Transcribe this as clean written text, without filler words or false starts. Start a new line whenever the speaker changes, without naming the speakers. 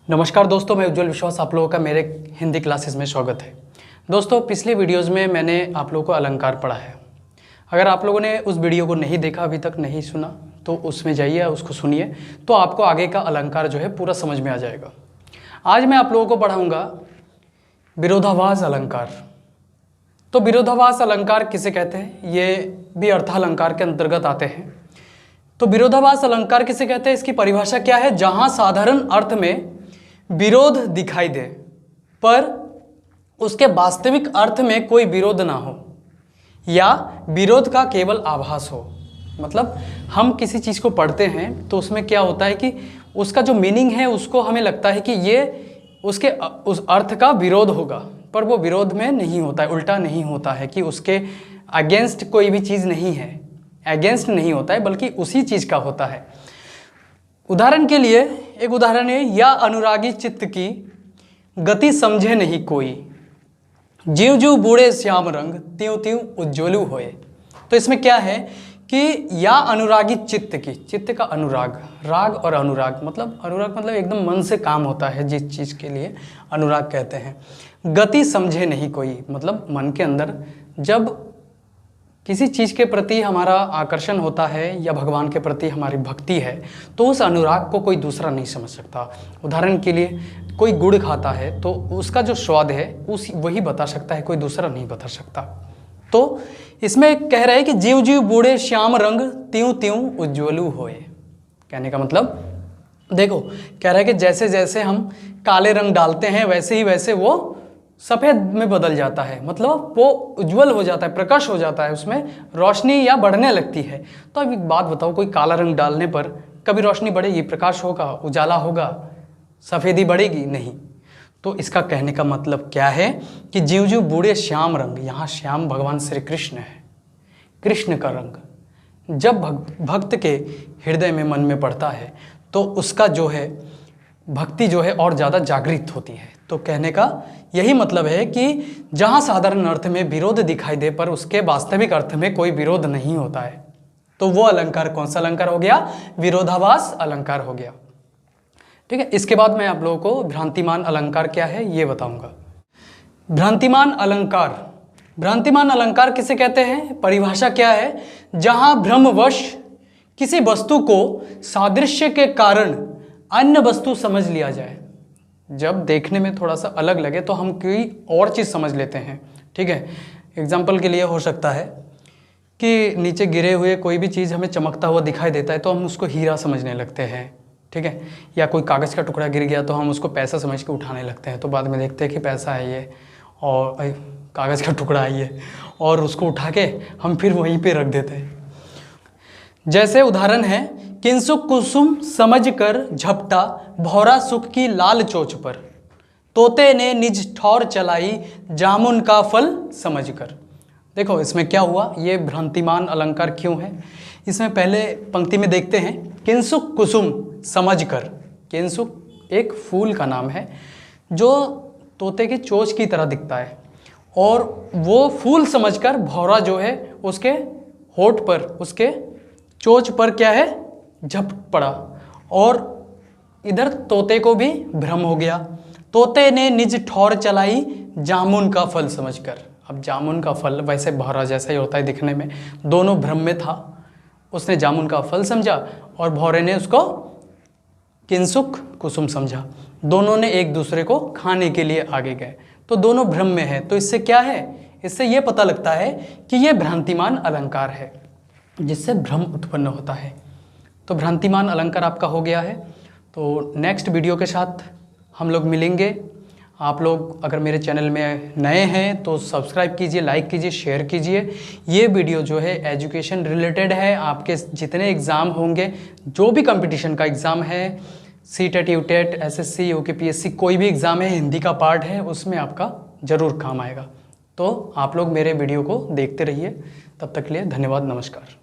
नमस्कार दोस्तों, मैं उज्जवल विश्वास, आप लोगों का मेरे हिंदी क्लासेस में स्वागत है। दोस्तों, पिछले वीडियोस में मैंने आप लोगों को अलंकार पढ़ा है। अगर आप लोगों ने उस वीडियो को नहीं देखा, अभी तक नहीं सुना, तो उसमें जाइए, उसको सुनिए, तो आपको आगे का अलंकार जो है पूरा समझ में आ जाएगा। आज मैं आप लोगों को पढ़ाऊँगा विरोधाभास अलंकार। तो विरोधाभास अलंकार किसे कहते हैं, ये भी अर्थालंकार के अंतर्गत आते हैं। तो विरोधाभास अलंकार किसे कहते हैं, इसकी परिभाषा क्या है? जहाँ साधारण अर्थ में विरोध दिखाई दे पर उसके वास्तविक अर्थ में कोई विरोध ना हो या विरोध का केवल आभास हो। मतलब हम किसी चीज़ को पढ़ते हैं तो उसमें क्या होता है कि उसका जो मीनिंग है उसको हमें लगता है कि ये उस अर्थ का विरोध होगा, पर वो विरोध में नहीं होता है, उल्टा नहीं होता है कि उसके अगेंस्ट कोई भी चीज़ नहीं है, अगेंस्ट नहीं होता है, बल्कि उसी चीज़ का होता है। उदाहरण के लिए एक उदाहरण है, या अनुरागी चित्त की गति समझे नहीं कोई, जीव जीव बूढ़े श्याम रंग त्यों त्यों उज्ज्वलु होए। तो इसमें क्या है कि या अनुरागी चित्त की, चित्त का अनुराग, राग और अनुराग मतलब एकदम मन से काम होता है, जिस चीज़ के लिए अनुराग कहते हैं। गति समझे नहीं कोई, मतलब मन के अंदर जब किसी चीज़ के प्रति हमारा आकर्षण होता है या भगवान के प्रति हमारी भक्ति है, तो उस अनुराग को कोई दूसरा नहीं समझ सकता। उदाहरण के लिए कोई गुड़ खाता है तो उसका जो स्वाद है वही बता सकता है, कोई दूसरा नहीं बता सकता। तो इसमें कह रहे हैं कि जीव जीव बूढ़े श्याम रंग त्यों त्यों उज्ज्वलु होए। कहने का मतलब देखो, कह रहा है कि जैसे जैसे हम काले रंग डालते हैं वैसे ही वैसे वो सफ़ेद में बदल जाता है, मतलब वो उज्जवल हो जाता है, प्रकाश हो जाता है, उसमें रोशनी या बढ़ने लगती है। तो अब एक बात बताओ, कोई काला रंग डालने पर कभी रोशनी बढ़ेगी, प्रकाश होगा, उजाला होगा, सफ़ेदी बढ़ेगी? नहीं। तो इसका कहने का मतलब क्या है कि जीव जीव बूढ़े श्याम रंग, यहाँ श्याम भगवान श्री कृष्ण है, कृष्ण का रंग जब भक्त के हृदय में, मन में पड़ता है तो उसका जो है भक्ति जो है और ज़्यादा जागृत होती है। तो कहने का यही मतलब है कि जहाँ साधारण अर्थ में विरोध दिखाई दे पर उसके वास्तविक अर्थ में कोई विरोध नहीं होता है, तो वो अलंकार कौन सा अलंकार हो गया? विरोधाभास अलंकार हो गया। ठीक है। इसके बाद मैं आप लोगों को भ्रांतिमान अलंकार क्या है ये बताऊंगा। भ्रांतिमान अलंकार, भ्रांतिमान अलंकार किसे कहते हैं, परिभाषा क्या है? जहाँ भ्रमवश किसी वस्तु को सादृश्य के कारण अन्य वस्तु समझ लिया जाए। जब देखने में थोड़ा सा अलग लगे तो हम कोई और चीज़ समझ लेते हैं। ठीक है। एग्जाम्पल के लिए हो सकता है कि नीचे गिरे हुए कोई भी चीज़ हमें चमकता हुआ दिखाई देता है तो हम उसको हीरा समझने लगते हैं। ठीक है। या कोई कागज़ का टुकड़ा गिर गया तो हम उसको पैसा समझ के उठाने लगते हैं, तो बाद में देखते हैं कि पैसा है ये और कागज़ का टुकड़ा है ये, और उसको उठा के हम फिर वहीं पर रख देते हैं। जैसे उदाहरण है, किंसुक कुसुम समझ कर झपटा भौरा सुख की लाल चोच पर, तोते ने निज ठौर चलाई जामुन का फल समझ कर। देखो इसमें क्या हुआ, ये भ्रांतिमान अलंकार क्यों है? इसमें पहले पंक्ति में देखते हैं, किंसुक कुसुम समझ कर। किंसुक एक फूल का नाम है जो तोते की चोच की तरह दिखता है, और वो फूल समझकर भौरा जो है उसके होठ पर, उसके चोच पर क्या है, झप पड़ा, और इधर तोते को भी भ्रम हो गया। तोते ने निज ठौर चलाई जामुन का फल समझकर। अब जामुन का फल वैसे भौरा जैसा ही होता है दिखने में, दोनों भ्रम में था। उसने जामुन का फल समझा और भौरे ने उसको किंसुक कुसुम समझा। दोनों ने एक दूसरे को खाने के लिए आगे गए, तो दोनों भ्रम में है। तो इससे क्या है, इससे ये पता लगता है कि ये भ्रांतिमान अलंकार है जिससे भ्रम उत्पन्न होता है। तो भ्रांतिमान अलंकार आपका हो गया है। तो नेक्स्ट वीडियो के साथ हम लोग मिलेंगे। आप लोग अगर मेरे चैनल में नए हैं तो सब्सक्राइब कीजिए, लाइक कीजिए, शेयर कीजिए। ये वीडियो जो है एजुकेशन रिलेटेड है। आपके जितने एग्ज़ाम होंगे, जो भी कंपटीशन का एग्ज़ाम है, सीटेट, यूटेट, एसएससी, यूकेपीएससी, कोई भी एग्ज़ाम है, हिंदी का पार्ट है, उसमें आपका ज़रूर काम आएगा। तो आप लोग मेरे वीडियो को देखते रहिए। तब तक के लिए धन्यवाद, नमस्कार।